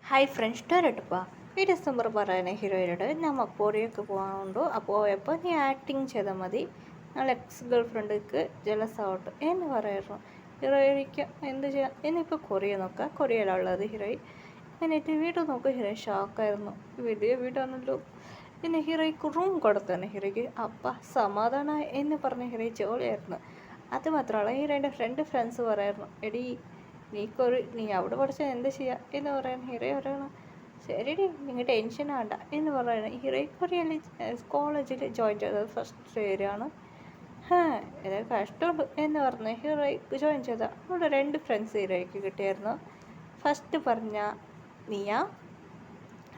Hi friends ഡയറക്ടപ്പാ ഈ December പറയുന്ന ഹീറോയിനോട് നമ്മൾ കൊറിയക്ക് പോകാനുണ്ടോ പോയപ്പോൾ നീ ആക്ടിങ് ചെയ്താൽ മതി ഞങ്ങൾ എക്സ് ഗേൾ ഫ്രണ്ടിക്ക് ജലസ് ആവട്ടെ എന്ന് പറയായിരുന്നു. ഹീറോയിനിക്ക് എന്ത് ചെയ്യാം എന്നിപ്പോൾ കൊറിയ നോക്കാം, കൊറിയയിലുള്ളത് ഹീറോയിൻ. എന്നിട്ട് വീട് നോക്കുക, ഹീറോയിൻ ഷോക്കായിരുന്നു. വലിയ വീടാണല്ലോ. പിന്നെ ഹീറോയ്ക്ക് റൂം കൊടുത്താണ് ഹീറോയ്ക്ക്. അപ്പ സമാധാനമായി എന്ന് പറഞ്ഞ ഹീറോയി ജോളിയായിരുന്നു. അത് മാത്രമല്ല ഹീറോയിൻ്റെ ഫ്രണ്ട്സ് പറയായിരുന്നു, എടി നീ അവിടെ പഠിച്ചാൽ എന്ത് ചെയ്യുക എന്ന് പറയാൻ ഹീറോ പറയണം. ശരിടി നിങ്ങൾ ടെൻഷൻ ആണ്ട എന്ന് പറയണം. ഹീറോ കൊറിയയിൽ കോളേജിൽ ജോയിൻ ചെയ്തത് ഫസ്റ്റ് ഇയറാണ്. ഏതാ കഷ്ടമുണ്ട് എന്ന് പറഞ്ഞ് ഹീറോയ്ക്ക് ജോയിൻ ചെയ്ത അവിടെ 2 ഫ്രണ്ട്സ് ഹീറോയ്ക്ക് കിട്ടിയായിരുന്നു. ഫസ്റ്റ് പറഞ്ഞ നിയ,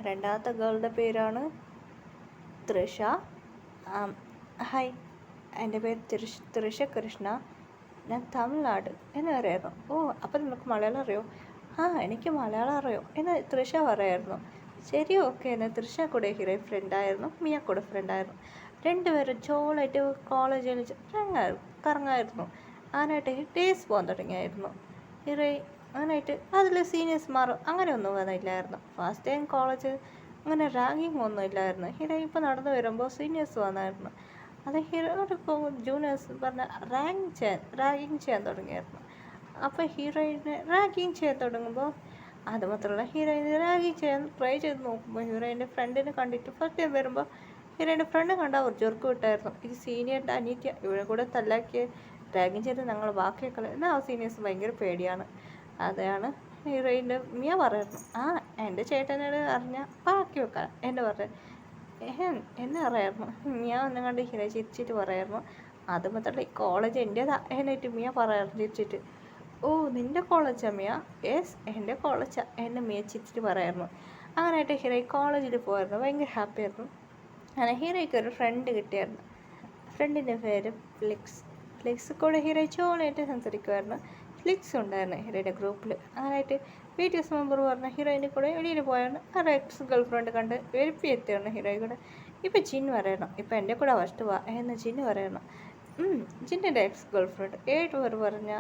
രണ്ടാമത്തെ ഗേളുടെ പേരാണ് തൃഷ. ഹായ്, എൻ്റെ പേര് തൃഷ കൃഷ്ണ, ഞാൻ തമിഴ്നാട് എന്ന് പറയായിരുന്നു. ഓ, അപ്പം നിനക്ക് മലയാളം അറിയോ? എനിക്ക് മലയാളം അറിയോ എന്ന് തൃഷ പറയായിരുന്നു. ശരി, ഓക്കെ എന്ന് തൃഷ കൂടെ ഹീറോ ഫ്രണ്ടായിരുന്നു, മിയ കൂടെ ഫ്രണ്ടായിരുന്നു. 2 പേരും ജോളായിട്ട് കോളേജിൽ കറങ്ങായിരുന്നു. അങ്ങനെയായിട്ട് ഡേയ്സ് പോകാൻ തുടങ്ങിയായിരുന്നു ഹീറോ. അങ്ങനെയായിട്ട് അതിൽ സീനിയേഴ്സ്മാർ അങ്ങനെയൊന്നും വന്നില്ലായിരുന്നു. ഫസ്റ്റ് ടൈം കോളേജ് അങ്ങനെ റാങ്കിങ് ഒന്നും ഇല്ലായിരുന്നു. ഹീറോ ഇപ്പോൾ നടന്നു വരുമ്പോൾ സീനിയേഴ്സ് വന്നായിരുന്നു. അത് ഹീറോയുടെ ജൂനിയേഴ്സ് പറഞ്ഞ റാഗിങ് ചെയ്യാൻ തുടങ്ങിയായിരുന്നു. അപ്പോൾ ഹീറോയിനെ റാഗിങ് ചെയ്യാൻ തുടങ്ങുമ്പോൾ അത് മാത്രമല്ല ഹീറോയിനെ റാഗിങ് ചെയ്യാൻ ട്രൈ ചെയ്ത് നോക്കുമ്പോൾ ഹീറോയിൻ്റെ ഫ്രണ്ടിനെ കണ്ടിട്ട് ഫസ്റ്റ് ടൈം വരുമ്പോൾ ഹീറോയിൻ്റെ ഫ്രണ്ട് കണ്ട അവർ ചെറുക്ക് വിട്ടായിരുന്നു. ഇത് സീനിയറിൻ്റെ അനീത്യ, ഇവിടെ കൂടെ തല്ലാക്കി റാഗിങ് ചെയ്ത് ഞങ്ങൾ ബാക്കിയൊക്കെ എന്നാൽ ആ സീനിയേഴ്സ് ഭയങ്കര പേടിയാണ്. അതാണ് ഹീറോയിൻ്റെ മിയ പറയുന്നു. എൻ്റെ ചേട്ടനോട് അറിഞ്ഞാൽ ബാക്കി വെക്കാം എന്ന് പറഞ്ഞു എന്നെ അറിയായിരുന്നു. മിയ ഒന്നും കണ്ട് ഹീറോ ചിരിച്ചിട്ട് പറയായിരുന്നു. അത് മാത്രമല്ല ഈ കോളേജ് എൻ്റേതാ എന്നിട്ട് മിയ പറയാറുണ്ട് ചിരിച്ചിട്ട്. ഓ, നിൻ്റെ കോളേജാ മിയ? യെസ്, എൻ്റെ കോളേജാ എന്നെ മിയ ചിരിച്ചിട്ട് പറയായിരുന്നു. അങ്ങനെയായിട്ട് ഹീറോ കോളേജിൽ പോയിരുന്നു, ഭയങ്കര ഹാപ്പി ആയിരുന്നു. അങ്ങനെ ഹീറോയ്ക്ക് ഒരു ഫ്രണ്ട് കിട്ടിയായിരുന്നു. ഫ്രണ്ടിൻ്റെ പേര് ഫ്ലിക്സ് കൂടെ ഹീറോ ചോളായിട്ട് സംസാരിക്കുമായിരുന്നു. ഫ്ലിക്സ് ഉണ്ടായിരുന്നു ഹീറോയുടെ ഗ്രൂപ്പിൽ. അങ്ങനെയായിട്ട് BTS മെമ്പർ പറഞ്ഞ ഹീറോയിൻ്റെ കൂടെ വെളിയിൽ പോയാണ് ആ എക്സ് ഗേൾ ഫ്രണ്ട് കണ്ട് വെളുപ്പി എത്തിയാണ് ഹീറോയി കൂടെ. ഇപ്പം ജിന്ന് പറയണം, ഇപ്പം എൻ്റെ കൂടെ ഫസ്റ്റ് പോവാ എന്ന് ജിന്ന് പറയണം. ജിന്നിൻ്റെ എക്സ് ഗേൾ ഫ്രണ്ട് 7 പേർ പറഞ്ഞ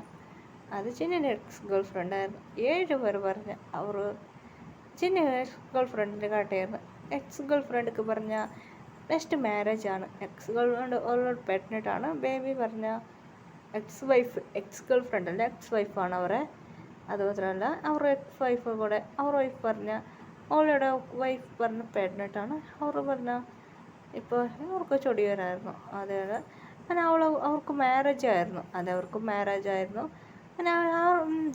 അത് ജിന്നിൻ്റെ എക്സ് ഗേൾ ഫ്രണ്ടായിരുന്നു. 7 പേർ പറഞ്ഞ അവർ ജിന്നിൻ്റെ എക്സ് ഗേൾ ഫ്രണ്ടിൻ്റെ കാട്ടായിരുന്നു. എക്സ് ഗേൾ ഫ്രണ്ടിക്ക് പറഞ്ഞ നെക്സ്റ്റ് മാരേജ് ആണ്. എക്സ് ഗേൾ ഫ്രണ്ട് ഓൾറെഡി പെഗ്നൻ്റാണ്. ബേബി പറഞ്ഞ എക്സ് ഗേൾ ഫ്രണ്ട് അല്ല, എക്സ് വൈഫാണ് അവരെ. അതുമാത്രമല്ല അവർ എക്സ് വൈഫ് കൂടെ അവർ വൈഫ് പറഞ്ഞ അവളുടെ വൈഫ് പറഞ്ഞ പെഗ്നൻ്റാണ്. അവർ പറഞ്ഞ ഇപ്പോൾ അവർക്ക് ചൊടി വരായിരുന്നു. അതേപോലെ അങ്ങനെ അവർക്ക് മാരേജ് ആയിരുന്നു. അങ്ങനെ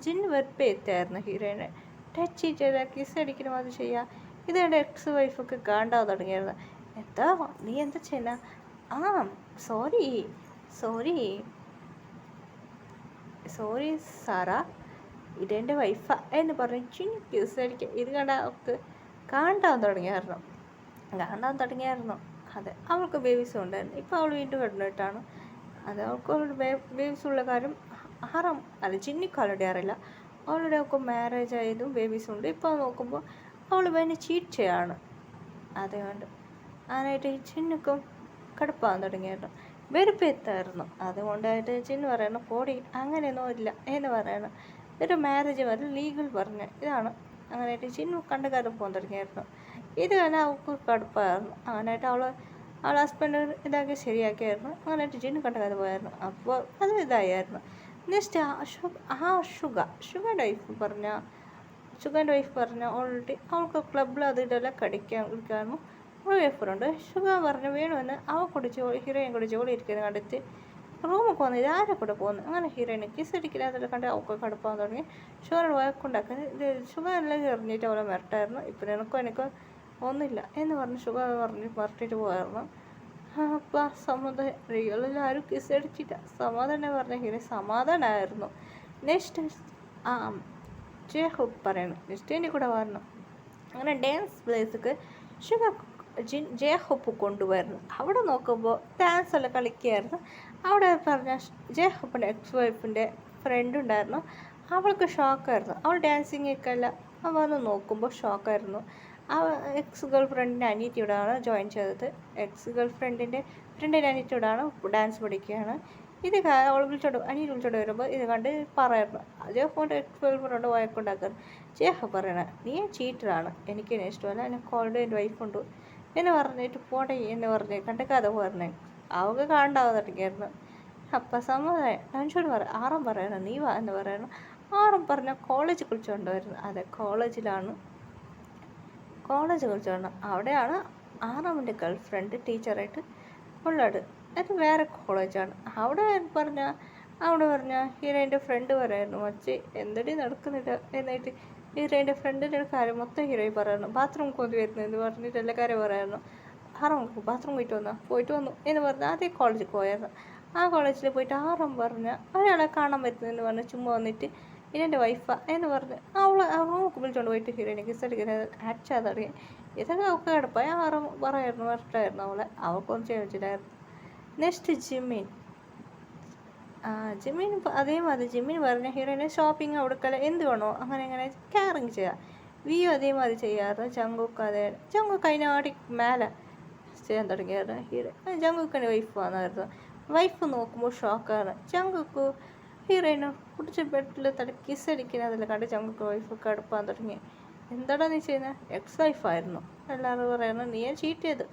ജിന്ന് വെറുതെ എത്തിയായിരുന്നു ഹീറോയിനെ ടച്ച് ചെയ്താൽ കിസ് അടിക്കണം, അത് ചെയ്യാം. ഇതെൻ്റെ എക്സ് വൈഫൊക്കെ കാണ്ടാവാൻ തുടങ്ങിയായിരുന്നു. എന്താ നീ എന്താ ചെയ്യുന്ന? സോറി സാറാ, ഇതെൻ്റെ വൈഫാ എന്ന് പറഞ്ഞ് ചിന്നി കിസ് അടിക്കുക. ഇത് കണ്ട അവൾക്ക് കാണ്ടാവാൻ തുടങ്ങിയായിരുന്നു. അതെ, അവൾക്ക് ബേബീസും ഉണ്ടായിരുന്നു. ഇപ്പോൾ അവൾ വീണ്ടും കിടന്നിട്ടാണ്. അത് അവൾക്ക് അവളുടെ ബേബീസ് ഉള്ള കാര്യം ചിന്നിക്ക് ആളുടെ അറിയില്ല. അവളുടെ ഒക്കെ മാരേജ് ആയതും ബേബീസും ഉണ്ട്. ഇപ്പോൾ നോക്കുമ്പോൾ അവൾ വേണ്ടി ചീറ്റ് ചെയ്യാണ്. അതുകൊണ്ട് അതിനായിട്ട് ചിന്നുക്കും കിടപ്പാൻ തുടങ്ങിയായിരുന്നു. വെറുപ്പെത്തായിരുന്നു. അതുകൊണ്ടായിട്ട് ചിന്നു പറയണം, പോടി അങ്ങനെയൊന്നും ഇല്ല എന്ന് പറയണം. ഒരു മാരേജ് വരെ ലീഗൽ പറഞ്ഞ് ഇതാണ്. അങ്ങനെയായിട്ട് ചിന്നു കണ്ട കാലം പോകാൻ തുടങ്ങിയായിരുന്നു. ഇത് തന്നെ അവൾക്ക് കടുപ്പായിരുന്നു. അങ്ങനെയായിട്ട് അവൾ ഹസ്ബൻഡ് ഇതാക്കി ശരിയാക്കിയായിരുന്നു. അങ്ങനെയായിട്ട് ചിന്നു കണ്ട കാലം പോയായിരുന്നു. അപ്പോൾ അത് ഇതായിരുന്നു. നെക്സ്റ്റ് ഷുഗറിൻ്റെ വൈഫ് പറഞ്ഞ ഓൾറെഡി അവൾക്ക് ക്ലബിൽ അത് ഇതെല്ലാം കളിക്കാനും വൈഫറുണ്ട്. ഷുഗർ പറഞ്ഞു വേണമെന്ന് ഹീറോയിൻ കൂടി ജോലി ഇരിക്കുന്നത് കണ്ടെത്തി റൂമിൽ പോകുന്നു. ഇതാരെ കൂടെ പോകുന്നു. അങ്ങനെ ഹീറോയിനെ കിസ് അടിക്കില്ലാതെ കണ്ട് അവൾക്ക് കടുപ്പാൻ തുടങ്ങി. ഷുഗർ വഴക്കുണ്ടാക്കാൻ ഷുഗറെല്ലാം എറിഞ്ഞിട്ട് അവളെ മിരട്ടായിരുന്നു. ഇപ്പം എനിക്കും ഒന്നുമില്ല എന്ന് പറഞ്ഞ് ഷുഗർ പറഞ്ഞ് മിരട്ടിട്ട് പോയായിരുന്നു. അപ്പം സമാധാനം ആരും കിസ് അടിച്ചില്ല, സമാധാനം പറഞ്ഞ ഹീറോ സമാധാനമായിരുന്നു. നെക്സ്റ്റ് ജയഹോപ്പ് പറയണം, നെക്സ്റ്റ് എൻ്റെ കൂടെ വരണം. അങ്ങനെ ഡാൻസ് പ്ലേസൊക്കെ ജയഹോപ്പ് കൊണ്ടുപോയിരുന്നു. അവിടെ നോക്കുമ്പോൾ ഡാൻസ് എല്ലാം കളിക്കുകയായിരുന്നു. അവിടെ പറഞ്ഞ ജയഹോപ്പിൻ്റെ എക്സ് വൈഫിൻ്റെ ഫ്രണ്ട് ഉണ്ടായിരുന്നു. അവൾക്ക് ഷോക്കായിരുന്നു. അവൾ ഡാൻസിങ്ങൊക്കെ എല്ലാം വന്ന് നോക്കുമ്പോൾ ഷോക്കായിരുന്നു. ആ എക്സ് ഗേൾ ഫ്രണ്ടിൻ്റെ അനിയത്തിയോടാണ് ജോയിൻ ചെയ്തത്. എക്സ് ഗേൾ ഫ്രണ്ടിൻ്റെ അനിയത്തിയോടാണ് ഡാൻസ് പഠിക്കുകയാണ്. അവൾ അനിയൻ വിളിച്ചോണ്ട് വരുമ്പോൾ ഇത് കണ്ട് പറയായിരുന്നു ജേഫോൻ്റെ ഗേൾഫ്രണ്ട് വഴക്കുണ്ടാക്കാറ്. ജേഫ പറയണ നീ ചീറ്ററാണ്, എനിക്ക് ഇഷ്ടമല്ല, എനിക്ക് ഓൾറെഡി എൻ്റെ വൈഫുണ്ട് എന്ന് പറഞ്ഞിട്ട് പോടെ എന്ന് പറഞ്ഞ് കണ്ട് കഥ പറഞ്ഞേ. അവൾക്ക് കാണണ്ടാവാൻ തുടങ്ങിയായിരുന്നു. അപ്പം സമ്മതമായി ടെൻഷോട് ആറാം പറയണം നീ വാ എന്ന് പറയണം. ആറും പറഞ്ഞ കോളേജ് കുളിച്ചുകൊണ്ടുവരുന്നത്. അതെ, കോളേജ് കുളിച്ചുകൊണ്ട് അവിടെയാണ് ആറാമിൻ്റെ ഗേൾഫ്രണ്ട് ടീച്ചറായിട്ട് ഉള്ളത്. അത് വേറെ കോളേജാണ്. അവിടെ പറഞ്ഞ ഹീറോയിൻ്റെ ഫ്രണ്ട് പറയായിരുന്നു മച്ചി എന്തടി നടക്കുന്നില്ല എന്നിട്ട് ഹീറോയിൻ്റെ ഫ്രണ്ടിൻ്റെ കാര്യം മൊത്തം ഹീറോയി പറയുന്നു. ബാത്റൂം കൊതി വരുന്നു എന്ന് പറഞ്ഞിട്ട് എല്ലാ കാര്യം പറയായിരുന്നു. ആറാം ബാത്റൂം പോയിട്ട് വന്നു എന്ന് പറഞ്ഞാൽ അതേ കോളേജിൽ പോയായിരുന്നു. ആ കോളേജിൽ പോയിട്ട് ആറാം പറഞ്ഞ ഒരാളെ കാണാൻ പറ്റുന്നു എന്ന് പറഞ്ഞ് ചുമ്മാ വന്നിട്ട് ഇതെൻ്റെ വൈഫാ എന്ന് പറഞ്ഞ് റൂമൊക്കെ വിളിച്ചുകൊണ്ട് പോയിട്ട് ഹീറോയിനെ കിസ്സടിക്കുന്നത് അടിച്ചാൽ തുടങ്ങി. ഇതൊക്കെ അവൾക്ക് കിടപ്പായി ആറാം വരട്ടായിരുന്നു അവൾക്കൊന്നും ചോദിച്ചിട്ടായിരുന്നു. നെക്സ്റ്റ് ജിമ്മിൻ അതേമാതിരി ജിമ്മിൻ പറഞ്ഞ ഹീറോയിനെ ഷോപ്പിംഗ് കൊടുക്കൽ എന്ത് വേണോ അങ്ങനെ കെയറിങ് ചെയ്യാം. വിയോ അതേമാതിരി ചെയ്യാറ്. ജങ്കുക്ക് അതിനാടി മേലെ ചെയ്യാൻ തുടങ്ങിയായിരുന്നു. ഹീറോ ജങ്കുക്കിൻ്റെ വൈഫ് വന്നായിരുന്നു. വൈഫ് നോക്കുമ്പോൾ ഷോക്കാണ്. ജങ്കുക്ക് ഹീറോയിനെ പിടിച്ച് ബെഡിൽ കിസ്സടിക്കുന്നതിൽ കണ്ട് ജങ്കുക്ക് വൈഫ് കടുപ്പാൻ തുടങ്ങി. എന്താടാ നീ ചെയ്യുന്നത്? എക്സ് വൈഫായിരുന്നു. എല്ലാവരും പറയുന്നത് നീ ചീറ്റ് ചെയ്ത്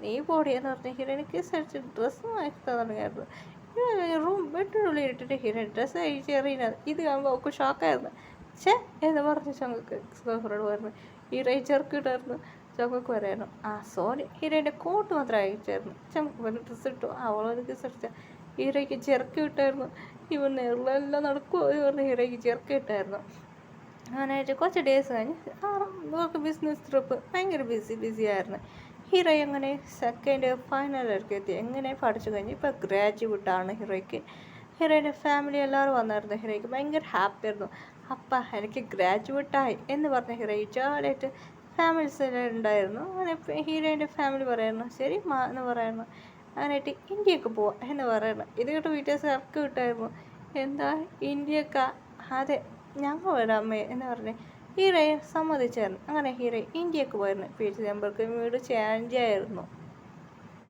നീ പോടി എന്ന് പറഞ്ഞ് ഹീറോയിനെ കിസ്സടിച്ച് ഡ്രസ്സ് വാങ്ങി തുടങ്ങിയായിരുന്നു. ബെഡിനുള്ളിൽ ഇട്ടിട്ട് ഹീറോയിൻ ഡ്രസ്സ് അഴിച്ച് എറിയുന്നത് ഇത് കാണുമ്പോൾ അവൾക്ക് ഷോക്കായിരുന്നു. എന്ന് പറഞ്ഞ് ചങ്ങക്ക് ഗേൾഫ്രണ്ട് പറഞ്ഞു. ഹീറോയിൻ ചെറുക്കിട്ടായിരുന്നു. ചങ്ങക്ക് പറയായിരുന്നു സോറി ഹീറോയിൻ്റെ കോട്ട് മാത്രം അയച്ചായിരുന്നു. ചങ്ങക്ക് പറഞ്ഞ് ഡ്രസ്സ് ഇട്ടു. അവളൊരു കിസ്സടിച്ച ഹീറോയ്ക്ക് ചെറുക്കി വിട്ടായിരുന്നു. ഇവൻ എല്ലാം നടക്കുമോ എന്ന് പറഞ്ഞ് ഹീറോയ്ക്ക് ചെറുക്കി വിട്ടായിരുന്നു. അങ്ങനെയായിട്ട് കുറച്ച് ഡേയ്സ് കഴിഞ്ഞ് ഇവർക്ക് ബിസിനസ് ട്രിപ്പ് ഭയങ്കര ബിസി ആയിരുന്നു. ഹീറോ അങ്ങനെ സെക്കൻഡ് ഫൈനലിലേക്ക് എത്തി. എങ്ങനെ പഠിച്ചു കഴിഞ്ഞ് ഇപ്പോൾ ഗ്രാജുവേറ്റാണ് ഹീറോയ്ക്ക്. ഹീറോയിൻ്റെ ഫാമിലി എല്ലാവരും വന്നായിരുന്നു. ഹീറോയ്ക്ക് ഭയങ്കര ഹാപ്പി ആയിരുന്നു. എനിക്ക് ഗ്രാജുവേറ്റായി എന്ന് പറഞ്ഞ ഹീറോ ജോലിയായിട്ട് ഫാമിലീസ് എല്ലാം ഉണ്ടായിരുന്നു. അങ്ങനെ ഹീറോയിൻ്റെ ഫാമിലി പറയുന്നു ശരി എന്ന് പറയുന്നു. അങ്ങനെയായിട്ട് ഇന്ത്യക്ക് പോവാം എന്ന് പറയുന്നു. ഇത് കേട്ട് വീട്ടേഴ്സ് ഇറക്കി വിട്ടായിരുന്നു. എന്താ ഇന്ത്യക്കാ? അതെ ഞങ്ങൾ വരാം അമ്മേ എന്ന് പറഞ്ഞ് ഹീറോയെ സമ്മതിച്ചായിരുന്നു. അങ്ങനെ ഹീറോ ഇന്ത്യക്ക് പോയിരുന്നു. വീട്ടിൽ നമ്പർക്ക് വീട് ചേഞ്ച് ആയിരുന്നു.